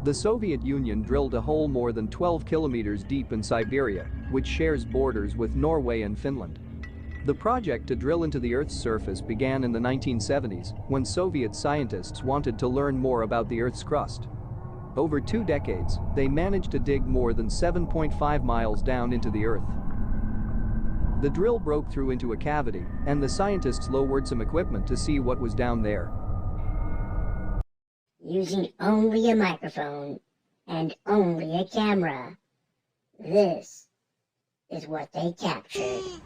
The Soviet Union drilled a hole more than 12 kilometers deep in Siberia, which shares borders with Norway and Finland. The project to drill into the Earth's surface began in the 1970s when Soviet scientists wanted to learn more about the Earth's crust. Over 2 decades, they managed to dig more than 7.5 miles down into the Earth. The drill broke through into a cavity, and the scientists lowered some equipment to see what was down there. Using only a microphone and only a camera, this is what they captured.